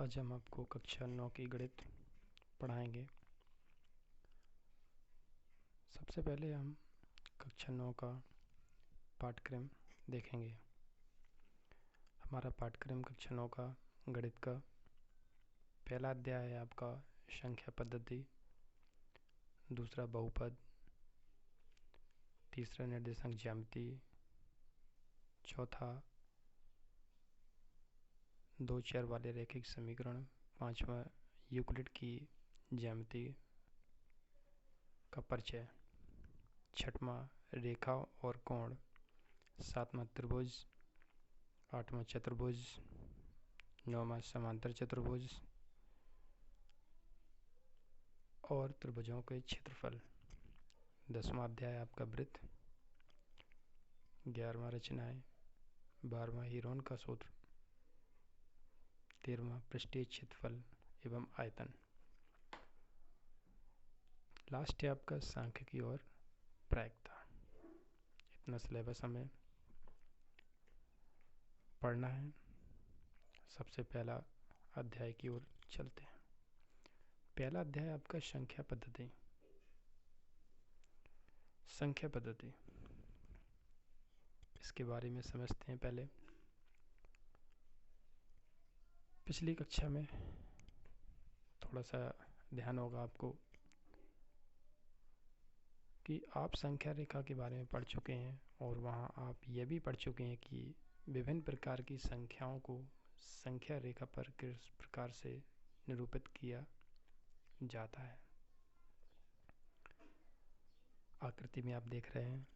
आज हम आपको कक्षा 9 की गणित पढ़ाएंगे। सबसे पहले हम कक्षा 9 का पाठ्यक्रम देखेंगे। हमारा पाठ्यक्रम कक्षा 9 का गणित का पहला अध्याय है आपका संख्या पद्धति, दूसरा बहुपद, तीसरा निर्देशांक ज्यामिति, चौथा दो चर वाले रैखिक समीकरण, पांचवा यूक्लिड की ज्यामिति का परिचय, छठवां रेखा और कोण, सातवां त्रिभुज, आठवां चतुर्भुज, नौवां समांतर चतुर्भुज और त्रिभुजों के क्षेत्रफल, 10वां अध्याय आपका वृत्त, 11वां रचनाएं, 12वां हीरोन का सूत्र, 13वां पृष्ठीय क्षेत्रफल एवं आयतन। लास्ट है आपका सांख्यिकी और प्रायिकता। इतना सिलेबस हमें पढ़ना है। सबसे पहला अध्याय की ओर चलते हैं। पहला अध्याय आपका संख्या पद्धति। संख्या पद्धति, इसके बारे में समझते हैं। पहले पिछली कक्षा में थोड़ा सा ध्यान होगा आपको कि आप संख्या रेखा के बारे में पढ़ चुके हैं और वहाँ आप यह भी पढ़ चुके हैं कि विभिन्न प्रकार की संख्याओं को संख्या रेखा पर किस प्रकार से निरूपित किया जाता है। आकृति में आप देख रहे हैं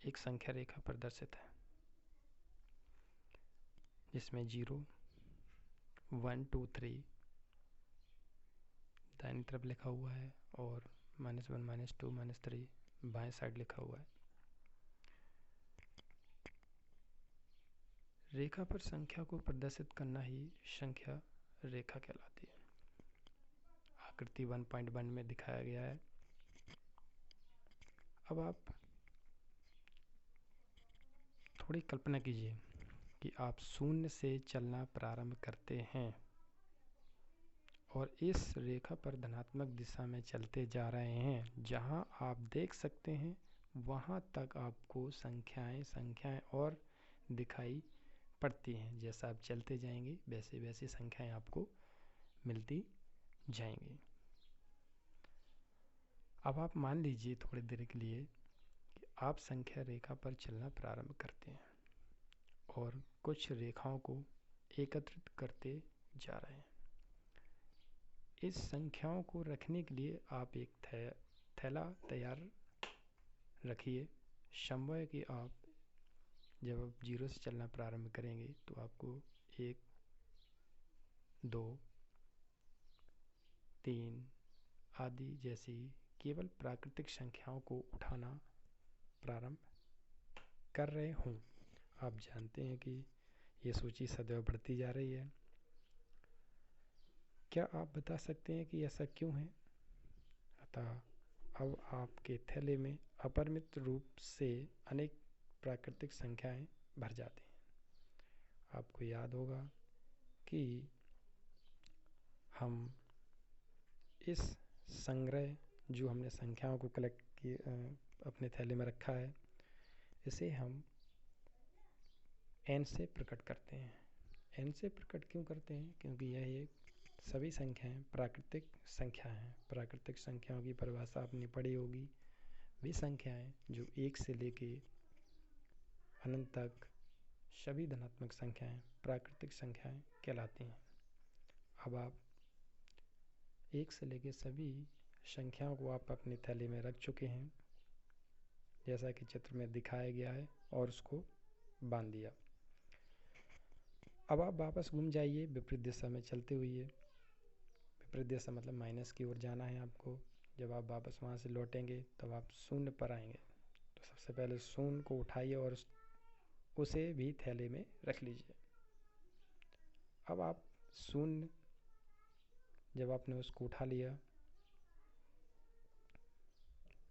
एक संख्या रेखा प्रदर्शित है जिसमें 0, 1, 2, 3 दाहिनी तरफ लिखा हुआ है और -1, -2, -3 बाएं साइड लिखा हुआ है। रेखा पर संख्या को प्रदर्शित करना ही संख्या रेखा कहलाती है। आकृति 1.1 में दिखाया गया है। अब आप थोड़ी कल्पना कीजिए कि आप शून्य से चलना प्रारंभ करते हैं और इस रेखा पर धनात्मक दिशा में चलते जा रहे हैं। जहां आप देख सकते हैं वहां तक आपको संख्याएं और दिखाई पड़ती हैं। जैसा आप चलते जाएंगे वैसे वैसे संख्याएं आपको मिलती जाएंगी। अब आप मान लीजिए थोड़ी देर के लिए कि आप संख्या रेखा पर चलना प्रारंभ करते हैं और कुछ रेखाओं को एकत्रित करते जा रहे हैं। इस संख्याओं को रखने के लिए आप एक थैला तैयार रखिए। संभव है कि आप जब आप 0 से चलना प्रारंभ करेंगे तो आपको 1, 2, 3 आदि जैसी केवल प्राकृतिक संख्याओं को उठाना प्रारंभ कर रहे हों। आप जानते हैं कि ये सूची सदैव बढ़ती जा रही है। क्या आप बता सकते हैं कि ऐसा क्यों है? अतः अब आपके थैले में अपरिमित रूप से अनेक प्राकृतिक संख्याएं भर जाती हैं। आपको याद होगा कि हम इस संग्रह जो हमने संख्याओं को कलेक्ट किए अपने थैले में रखा है, इसे हम n से प्रकट करते हैं। n से प्रकट क्यों करते हैं? क्योंकि यह एक सभी संख्याएं प्राकृतिक संख्या हैं। प्राकृतिक संख्याओं की परिभाषा आपने पढ़ी होगी। वे संख्याएं जो 1 से लेके अनंत तक सभी धनात्मक संख्याएं प्राकृतिक संख्याएं कहलाती हैं। अब आप 1 से लेके सभी संख्याओं को आप अपने थैले में रख चुके हैं जैसा कि चित्र में दिखाया गया है और उसको बांध दिया। अब आप वापस घूम जाइए विपरीत दिशा में चलते हुए। विपरीत दिशा मतलब माइनस की ओर जाना है आपको। जब आप वापस वहाँ से लौटेंगे तब आप शून्य पर आएंगे। तो सबसे पहले शून्य को उठाइए और उसे भी थैले में रख लीजिए। अब आप शून्य जब आपने उसको उठा लिया,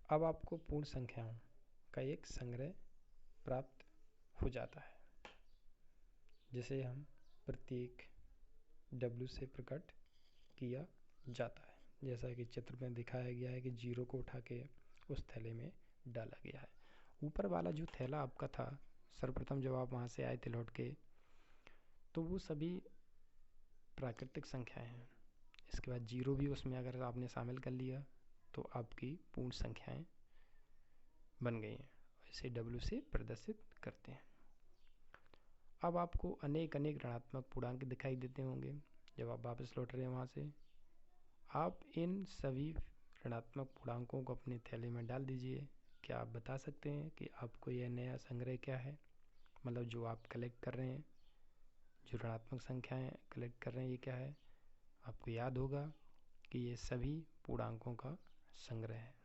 अब आपको पूर्ण संख्याओं का एक संग्रह प्राप्त हो जाता है जिसे हम प्रतीक W से प्रकट किया जाता है। जैसा कि चित्र में दिखाया गया है कि 0 को उठा के उस थैले में डाला गया है। ऊपर वाला जो थैला आपका था, सर्वप्रथम जब आप वहाँ से आए थे लौट के, तो वो सभी प्राकृतिक संख्याएं हैं। इसके बाद 0 भी उसमें अगर आपने शामिल कर लिया तो आपकी पूर्ण संख्याएं बन गई हैं। इसे W से प्रदर्शित करते हैं। अब आपको अनेक ऋणात्मक पूर्णांक दिखाई देते होंगे जब आप वापस लौट रहे हैं वहाँ से। आप इन सभी ऋणात्मक पूर्णांकों को अपने थैले में डाल दीजिए। क्या आप बता सकते हैं कि आपको यह नया संग्रह क्या है? मतलब जो आप कलेक्ट कर रहे हैं, जो ऋणात्मक संख्याएं कलेक्ट कर रहे हैं, ये क्या है? आपको याद होगा कि ये सभी पूर्णांकों का संग्रह है।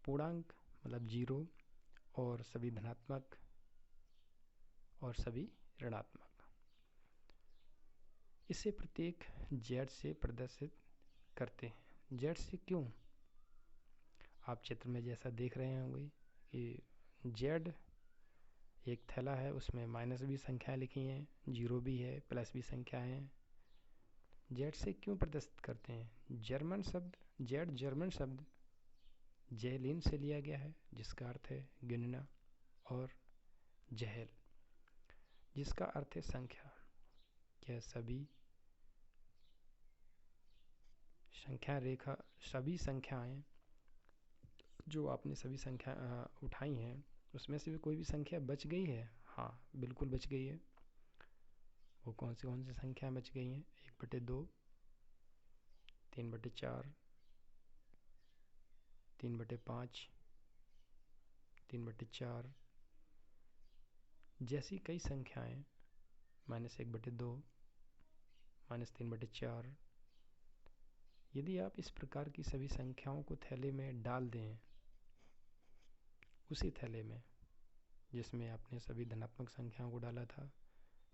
पूर्णांक मतलब 0 और सभी धनात्मक और सभी ऋणात्मक। इसे प्रत्येक Z से प्रदर्शित करते हैं। Z से क्यों? आप चित्र में जैसा देख रहे होंगे कि Z एक थैला है, उसमें माइनस भी संख्याएं लिखी हैं, 0 भी है, प्लस भी संख्याएं हैं। Z से क्यों प्रदर्शित करते हैं? Z जर्मन शब्द जैलिन से लिया गया है, जिसका अर्थ है गिनना, और जहल जिसका अर्थ है संख्या। यह सभी संख्याएं जो आपने सभी संख्या उठाई हैं, उसमें से भी कोई भी संख्या बच गई है? हाँ, बिल्कुल बच गई है। वो कौन सी संख्याएं बच गई हैं? 1/2, 3/4, 3/5, 3/4 जैसी कई संख्याएं, -1/2, -3/4। यदि आप इस प्रकार की सभी संख्याओं को थैले में डाल दें, उसी थैले में जिसमें आपने सभी धनात्मक संख्याओं को डाला था,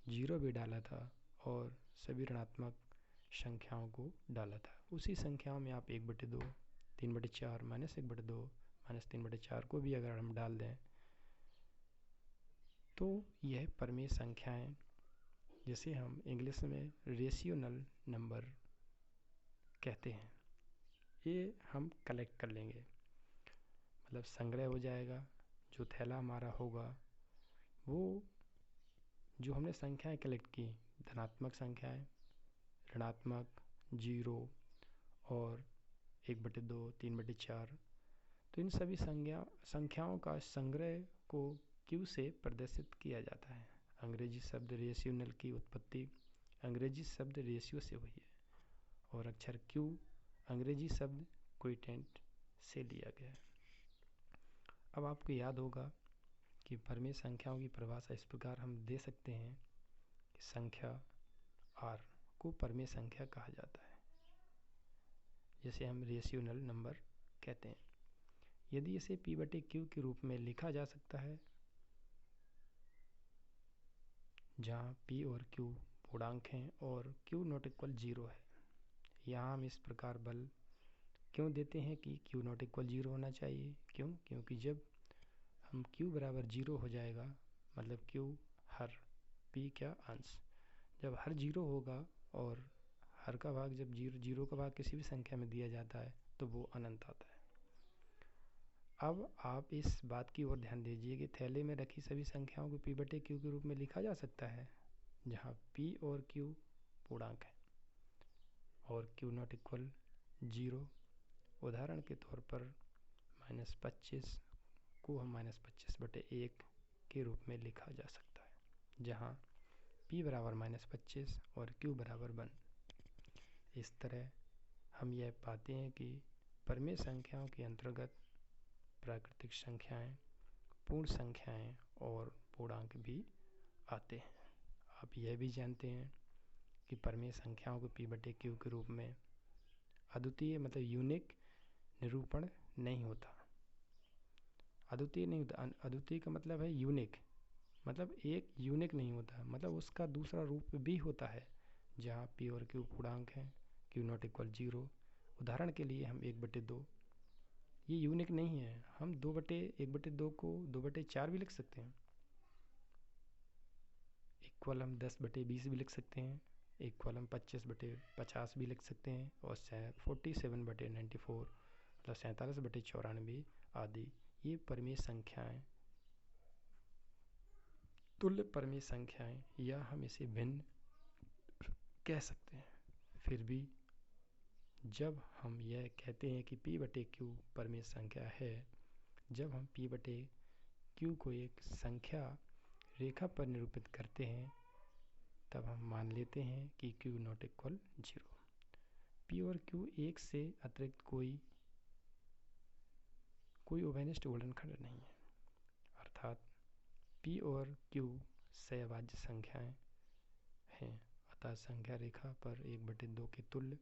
0 भी डाला था और सभी ऋणात्मक संख्याओं को डाला था, उसी संख्याओं में आप 1/2, 3/4, -1/2, -3/4 को भी अगर हम डाल दें, तो यह परिमेय संख्याएं, जिसे हम इंग्लिश में रेशियोनल नंबर कहते हैं, ये हम कलेक्ट कर लेंगे। मतलब संग्रह हो जाएगा। जो थैला हमारा होगा, वो जो हमने संख्याएं कलेक्ट की, धनात्मक संख्याएं, ऋणात्मक, 0 और 1/2, 3/4, तो इन सभी संख्याओं का संग्रह को Q से प्रदर्शित किया जाता है। अंग्रेजी शब्द रेशियोनल की उत्पत्ति अंग्रेजी शब्द रेशियो से हुई है और अक्षर Q अंग्रेजी शब्द क्विटेंट से लिया गया है। अब आपको याद होगा कि परिमेय संख्याओं की परिभाषा इस प्रकार हम दे सकते हैं कि संख्या R को परिमेय संख्या कहा जाता है, जिसे हम रेशियोनल नंबर कहते हैं। यदि इसे P/Q के रूप में लिखा जा सकता है, जहाँ P और Q पूर्णांक हैं और Q ≠ 0 है। यहाँ हम इस प्रकार बल क्यों देते हैं कि Q ≠ 0 होना चाहिए? क्यों? क्योंकि जब हम Q बराबर 0 हो जाएगा, मतलब Q हर, P क्या अंश, जब हर 0 होगा और हर का भाग जब 0 का भाग किसी भी संख्या में दिया जाता है तो वो अनंत आता है। अब आप इस बात की ओर ध्यान दीजिए कि थैले में रखी सभी संख्याओं को P/Q के रूप में लिखा जा सकता है, जहाँ P और Q पूर्णांक है और Q ≠ 0। उदाहरण के तौर पर -25 को हम -25/1 के रूप में लिखा जा सकता है, जहाँ P बराबर -25 और Q बराबर 1। इस तरह हम यह पाते हैं कि परिमेय संख्याओं के अंतर्गत प्राकृतिक संख्याएं, पूर्ण संख्याएं और पूर्णांक भी आते हैं। आप यह भी जानते हैं कि परिमेय संख्याओं को P/Q के रूप में अद्वितीय मतलब यूनिक निरूपण नहीं होता। अद्वितीय नहीं होता, अद्वितीय का मतलब है यूनिक, मतलब एक यूनिक नहीं होता, मतलब उसका दूसरा रूप भी होता है, जहाँ P और Q पूर्णांक हैं, Q ≠ 0। उदाहरण के लिए हम 1/2, ये यूनिक नहीं है। हम 1/2 को 2/4 भी लिख सकते हैं। इक्वल हम 10/20 भी लिख सकते हैं। एक कॉलम 25/50 भी लिख सकते हैं, और 47/94 मतलब 47/94 आदि। ये परिमेय संख्याएं, तुल्य परिमेय संख्याएं, या हम इसे भिन्न कह सकते हैं। फिर भी जब हम यह कहते हैं कि P/Q परिमेय संख्या है, जब हम P/Q को एक संख्या रेखा पर निरूपित करते हैं, तब हम मान लेते हैं कि Q ≠ 0। P और Q एक से अतिरिक्त कोई उभयनिष्ठ गुणनखंड नहीं है, अर्थात P और Q सहभाज्य संख्याएं हैं। अतः संख्या रेखा पर 1/2 के तुल्य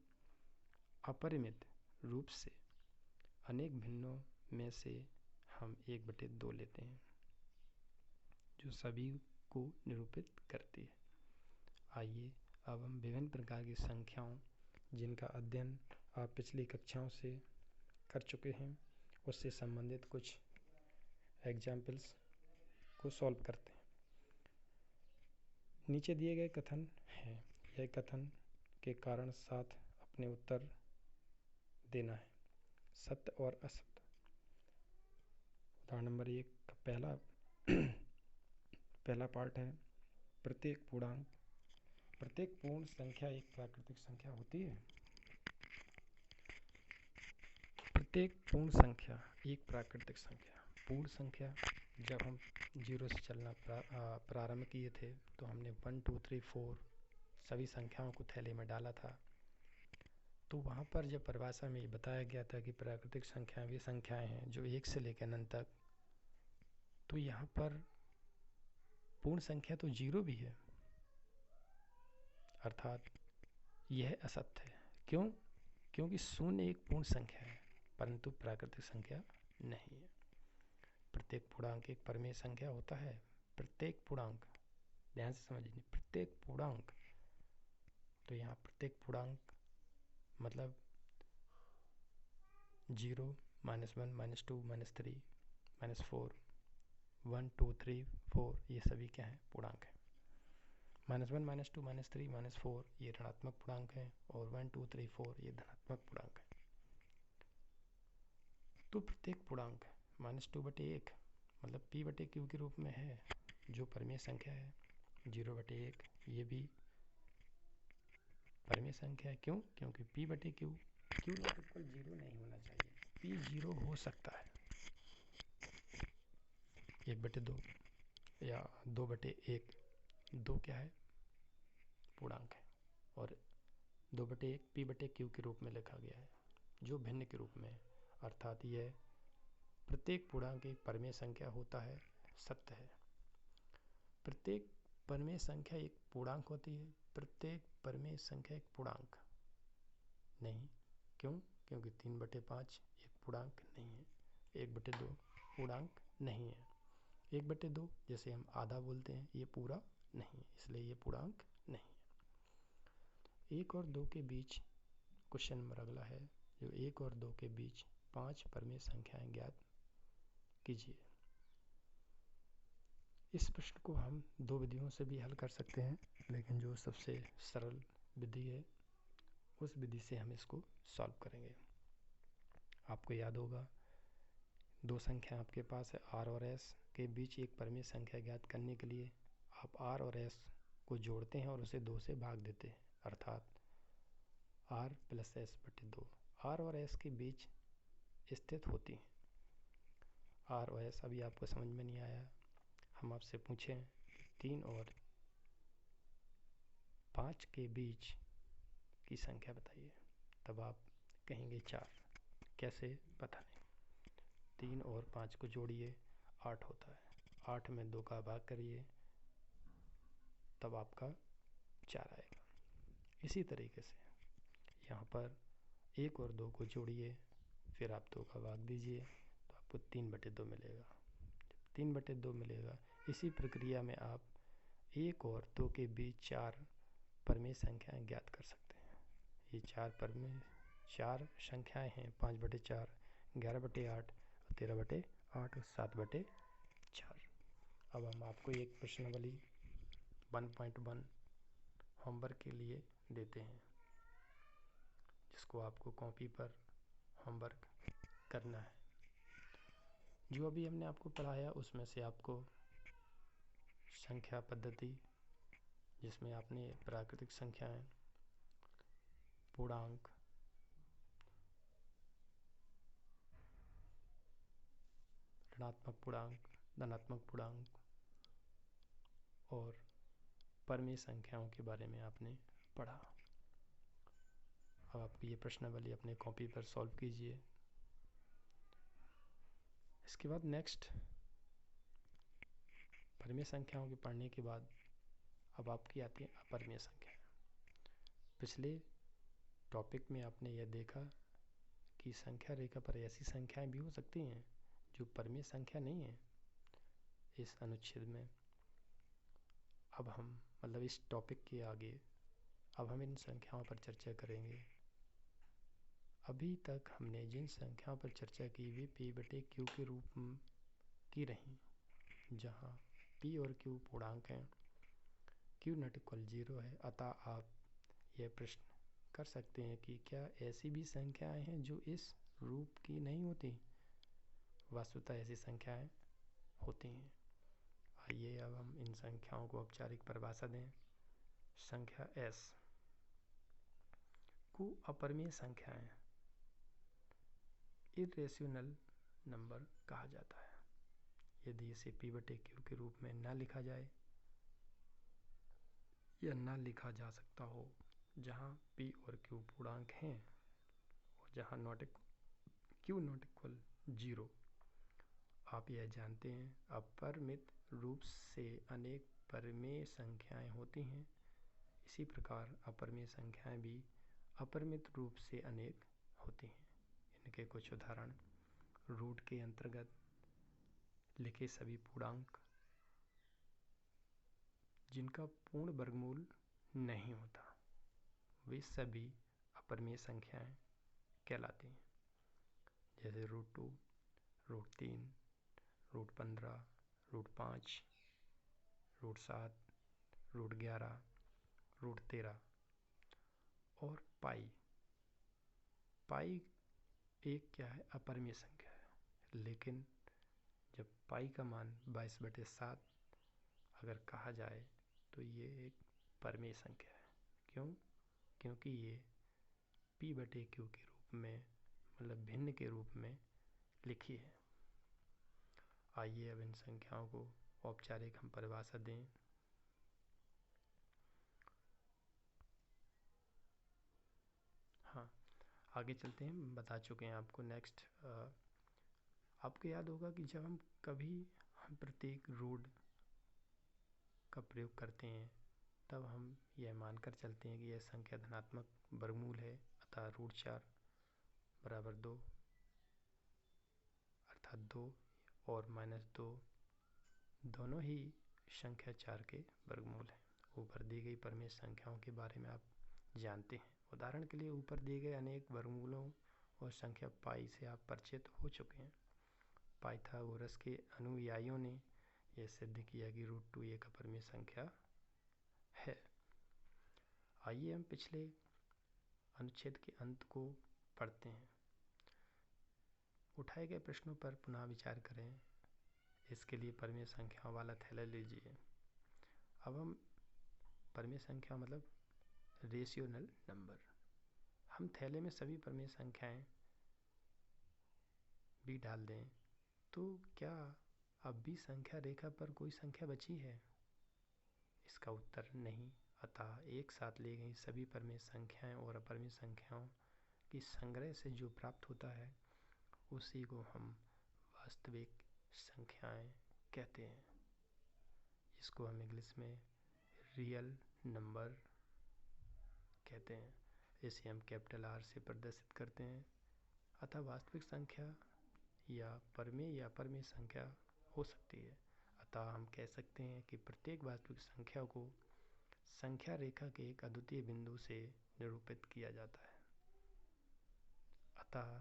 अपरिमित रूप से अनेक भिन्नों में से हम 1/2 लेते हैं, जो सभी को निरूपित करती है। आइए अब हम विभिन्न प्रकार की संख्याओं, जिनका अध्ययन आप पिछली कक्षाओं से कर चुके हैं, उससे संबंधित कुछ एग्जाम्पल्स को सॉल्व करते हैं। नीचे दिए गए कथन हैं, यह कथन के कारण साथ अपने उत्तर देना है, सत्य और असत्य। उदाहरण नंबर 1 का पहला पार्ट है, प्रत्येक पूर्ण संख्या एक प्राकृतिक संख्या होती है। प्रत्येक पूर्ण संख्या एक प्राकृतिक संख्या। पूर्ण संख्या, जब हम 0 से चलना प्रारंभ किए थे, तो हमने 1 2 3 4 सभी संख्याओं को थैले में डाला था। तो वहाँ पर जब परिभाषा में ये बताया गया था कि प्राकृतिक संख्याएं वे संख्याएं हैं जो 1 से लेकर अनंत तक, तो यहाँ पर पूर्ण संख्या तो 0 भी है, अर्थात यह असत्य है। क्यों? क्योंकि 0 एक पूर्ण संख्या है, परंतु प्राकृतिक संख्या नहीं है। प्रत्येक पूर्णांक एक परिमेय संख्या होता है। प्रत्येक पूर्णांक, ध्यान से समझिए, प्रत्येक पूर्णांक। तो यहाँ प्रत्येक पूर्णांक मतलब 0, -1, -2, -3, -4, 1 2 3 4 ये सभी क्या हैं? पूर्णांक हैं। -1, -2, -3, -4 ये ऋणात्मक पूर्णांक हैं, और 1 2 3 4 ये धनात्मक पूर्णांक हैं। तो प्रत्येक पूर्णांक -2/1 मतलब P/Q के रूप में है, जो परिमेय संख्या है। 0/1 ये भी परिमेय संख्या है। क्यों? क्योंकि P/Q Q = 0 नहीं होना चाहिए। P 0 हो सकता है। 1/2 या 2/1, 2 क्या है? पूर्णांक है, और 2/1 P/Q के रूप में लिखा गया है, जो भिन्न के रूप में है, अर्थात यह प्रत्येक पूर्णांक एक परिमेय संख्या होता है, सत्य है। प्रत्येक परिमेय संख्या एक पूर्णांक होती है। प्रत्येक परिमेय संख्या एक पूर्णांक नहीं। क्यों? क्योंकि 3/5 एक पूर्णांक नहीं है। 1/2 पूर्णांक नहीं है। 1/2 जैसे हम आधा बोलते हैं, ये पूरा नहीं है, इसलिए ये पूर्णांक नहीं है। 1 और 2 के बीच क्वेश्चन नंबर अगला है, जो 1 और 2 के बीच 5 परिमेय संख्याएं ज्ञात कीजिए। इस प्रश्न को हम 2 विधियों से भी हल कर सकते हैं, लेकिन जो सबसे सरल विधि है, उस विधि से हम इसको सॉल्व करेंगे। आपको याद होगा, 2 संख्या आपके पास है, R और S के बीच एक परिमेय संख्या ज्ञात करने के लिए आप R और S को जोड़ते हैं और उसे 2 से भाग देते हैं, अर्थात R + S/2 R और S के बीच स्थित होती हैं। R और S अभी आपको समझ में नहीं आया, हम आपसे पूछें 3 और 5 के बीच की संख्या बताइए, तब आप कहेंगे 4। कैसे? पता नहीं। 3 और 5 को जोड़िए, 8 होता है। 8 में 2 का भाग करिए, तब आपका 4 आएगा। इसी तरीके से यहाँ पर 1 और 2 को जोड़िए, फिर आप 2 का भाग दीजिए, तो आपको 3/2 मिलेगा। 3/2 मिलेगा। इसी प्रक्रिया में आप 1 और 2 के बीच 4 परिमेय संख्याएं ज्ञात कर सकते हैं। ये 4 संख्याएं हैं, 5/4, 11/8, 13/8 और 7/4। अब हम आपको एक प्रश्नावली 1.1 होमवर्क के लिए देते हैं, जिसको आपको कॉपी पर होमवर्क करना है। जो अभी हमने आपको पढ़ाया उसमें से आपको संख्या पद्धति, जिसमें आपने प्राकृतिक संख्याएं, पूर्णांक, ऋणात्मक पूर्णांक, धनात्मक पूर्णांक और परमेय संख्याओं के बारे में आपने पढ़ा। अब आप ये प्रश्नावली अपने कॉपी पर सॉल्व कीजिए। इसके बाद नेक्स्ट परमेय संख्याओं के पढ़ने के बाद अब आपकी आती है अपरमेय संख्या। पिछले टॉपिक में आपने यह देखा कि संख्या रेखा पर ऐसी संख्याएं भी हो सकती हैं जो परमेय संख्या नहीं है। इस अनुच्छेद में अब हम इस टॉपिक के आगे अब हम इन संख्याओं पर चर्चा करेंगे। अभी तक हमने जिन संख्याओं पर चर्चा की वे p/q के रूप की रहीं, जहां p और q पूर्णांक हैं, q ≠ 0 है। अतः आप यह प्रश्न कर सकते हैं कि क्या ऐसी भी संख्याएं हैं जो इस रूप की नहीं होती? वस्तुतः ऐसी संख्याएं होती हैं। आइए अब हम इन संख्याओं को औपचारिक परिभाषा दें। संख्या s को अपरमेय संख्याएं, इर्रेशनल नंबर कहा जाता है यदि इसे p/q के रूप में न लिखा जाए या न लिखा जा सकता हो, जहां p और q पूर्णांक हैं और जहां q ≠ 0। आप यह जानते हैं अपरिमित रूप से अनेक परमेय संख्याएं होती हैं। इसी प्रकार अपरमेय संख्याएं भी अपरिमित रूप से अनेक होती हैं। इनके कुछ उदाहरण: रूट के अंतर्गत लिखे सभी पूर्णांक जिनका पूर्ण वर्गमूल नहीं होता, वे सभी अपरमेय संख्याएं कहलाती हैं। जैसे √2, √3, √15, √5, √7, √11, √13 और पाई। पाई एक क्या है? अपरमेय संख्या है। लेकिन जब पाई का मान 22/7 अगर कहा जाए तो ये एक परमेय संख्या है। क्यों? क्योंकि ये p/q के रूप में भिन्न के रूप में लिखी है। आइए अब इन संख्याओं को औपचारिक हम परिभाषा दें। हाँ, आगे चलते हैं। बता चुके हैं आपको। नेक्स्ट आपको याद होगा कि जब हम प्रत्येक रूट का प्रयोग करते हैं तब हम यह मानकर चलते हैं कि यह संख्या धनात्मक वर्गमूल है। अतः √4 बराबर 2, अर्थात 2 और -2 दोनों ही संख्या 4 के वर्गमूल हैं। ऊपर दी गई परमेय संख्याओं के बारे में आप जानते हैं। उदाहरण के लिए ऊपर दिए गए अनेक वर्गमूलों और संख्या पाई से आप परिचित हो चुके हैं। पाइथागोरस के अनुयायियों ने यह सिद्ध किया कि √2 एक अपरमेय संख्या है। आइए हम पिछले अनुच्छेद के अंत को पढ़ते हैं। उठाए गए प्रश्नों पर पुनः विचार करें। इसके लिए परमेय संख्याओं वाला थैला लीजिए। अब हम परमेय संख्या रेशियोनल नंबर, हम थैले में सभी परमेय संख्याएं भी डाल दें तो क्या अब भी संख्या रेखा पर कोई संख्या बची है? इसका उत्तर नहीं। अतः एक साथ ली गई सभी परमेय संख्याएं और अपरमेय संख्याओं की संग्रह से जो प्राप्त होता है उसी को हम वास्तविक संख्याएं कहते हैं। इसको हम इंग्लिश में रियल नंबर कहते हैं। इसे हम कैपिटल R से प्रदर्शित करते हैं। अतः वास्तविक संख्या या परमेय या अपरमेय संख्या हो सकती है। अतः हम कह सकते हैं कि प्रत्येक वास्तविक संख्या को संख्या रेखा के एक अद्वितीय बिंदु से निरूपित किया जाता है। अतः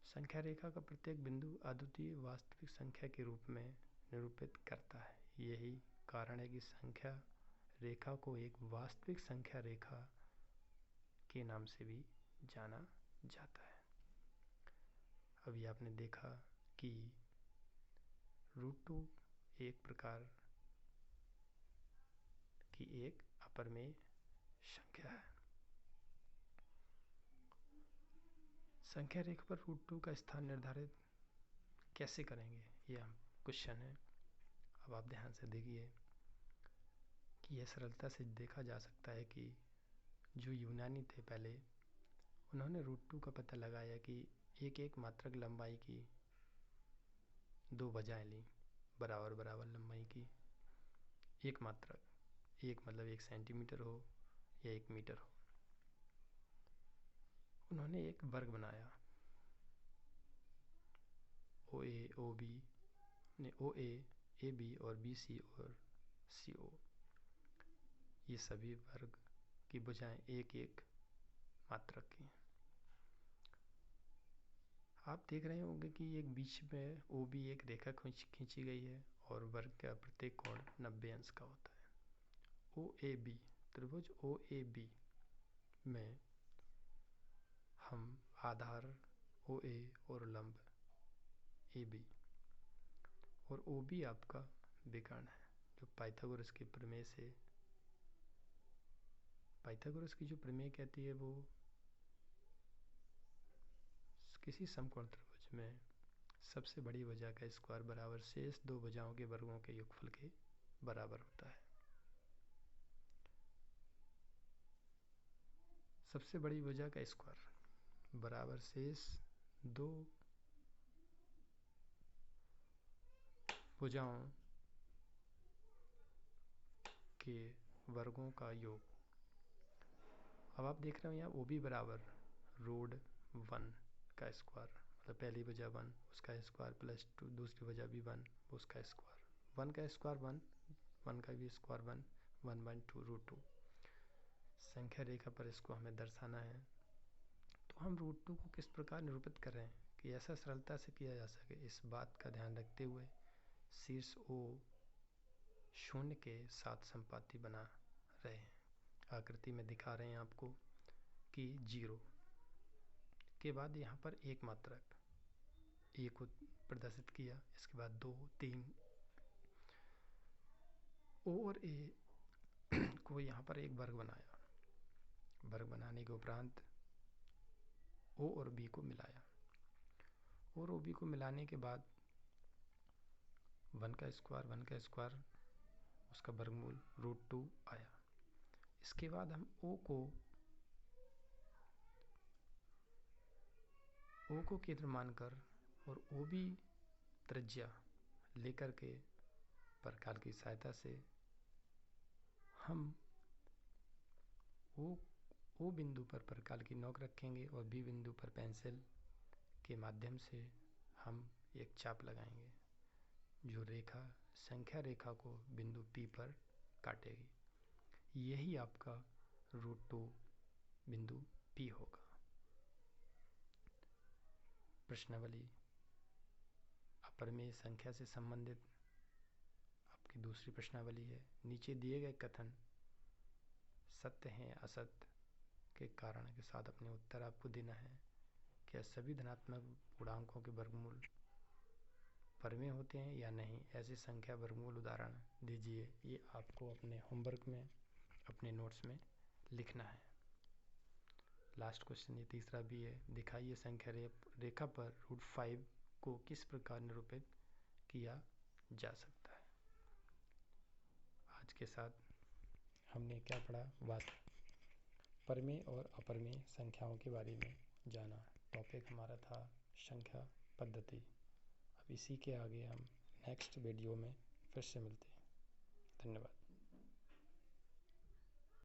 संख्या रेखा का प्रत्येक बिंदु अद्वितीय वास्तविक संख्या के रूप में निरूपित करता है। यही कारण है कि संख्या रेखा को एक वास्तविक संख्या रेखा के नाम से भी जाना जाता है। अभी आपने देखा कि √2 एक प्रकार की एक अपरिमेय संख्या है। संख्या रेखा पर √2 का स्थान निर्धारित कैसे करेंगे, ये हम क्वेश्चन है। अब आप ध्यान से देखिए कि यह सरलता से देखा जा सकता है कि जो यूनानी थे पहले, उन्होंने √2 का पता लगाया कि एक मात्रक लंबाई की दो भुजाएं ली, बराबर बराबर लंबाई की एक मात्रक, एक मतलब 1 सेंटीमीटर हो या 1 मीटर हो। उन्होंने एक वर्ग बनाया OA, AB और BC और CO। ये सभी वर्ग की भुजाएं एक मात्रक की। आप देख रहे होंगे कि एक बीच में OB एक रेखा खींची गई है और वर्ग का प्रत्येक कोण 90 अंश का होता है। OAB, त्रिभुज OAB में हम आधार OA और लंब AB और OB आपका विकर्ण है, जो पाइथागोरस के प्रमेय से, पाइथागोरस की जो प्रमेय कहती है वो किसी समकोण त्रिभुज में सबसे बड़ी भुजा का स्क्वायर बराबर शेष दो भुजाओं के वर्गों के योगफल के बराबर होता है। सबसे बड़ी भुजा का स्क्वायर बराबर शेष दो भुजाओं के वर्गों का योग। अब आप देख रहे हो यहाँ OB बराबर √1 का स्क्वायर, मतलब पहली भुजा 1 उसका स्क्वायर प्लस 2 दूसरी भुजा भी 1 उसका स्क्वायर, 1 का स्क्वायर 1 का भी स्क्वायर 1/2 √2। संख्या रेखा पर इसको हमें दर्शाना है। तो हम √2 को किस प्रकार निरूपित कर रहे हैं कि ऐसा सरलता से किया जा सके, इस बात का ध्यान रखते हुए शीर्ष O शून्य के साथ संपाती बना रहे हैं। आकृति में दिखा रहे हैं आपको कि 0 के बाद यहाँ पर एक मात्रक A को प्रदर्शित किया, इसके बाद 2, 3 O और A को यहाँ पर एक वर्ग बनाया। वर्ग बनाने के उपरांत O और B को मिलाया और OB को मिलाने के बाद 1 का स्क्वायर उसका वर्गमूल √2 आया। इसके बाद हम O को केंद्र मानकर और OB त्रिज्या लेकर के प्रकाल की सहायता से हम O बिंदु पर प्रकाल की नोक रखेंगे और B बिंदु पर पेंसिल के माध्यम से हम एक चाप लगाएंगे जो रेखा संख्या रेखा को बिंदु P पर काटेगी। यही आपका √2 बिंदु P होगा। प्रश्नावली अपरिमेय संख्या से संबंधित आपकी दूसरी प्रश्नावली है। नीचे दिए गए कथन सत्य हैं या असत्य के कारण के साथ अपने उत्तर आपको देना है। क्या सभी धनात्मक पूर्णांकों के वर्गमूल परिमेय होते हैं या नहीं? ऐसी संख्या वर्गमूल उदाहरण दीजिए। ये आपको अपने होमवर्क में, अपने नोट्स में लिखना है। लास्ट क्वेश्चन ये तीसरा भी है। दिखाइए संख्या रेखा पर √5 को किस प्रकार निरूपित किया जा सकता है। आज के साथ हमने क्या पढ़ा? परिमेय और अपरिमेय संख्याओं के बारे में जाना। टॉपिक हमारा था संख्या पद्धति। अब इसी के आगे हम नेक्स्ट वीडियो में फिर से मिलते हैं। धन्यवाद।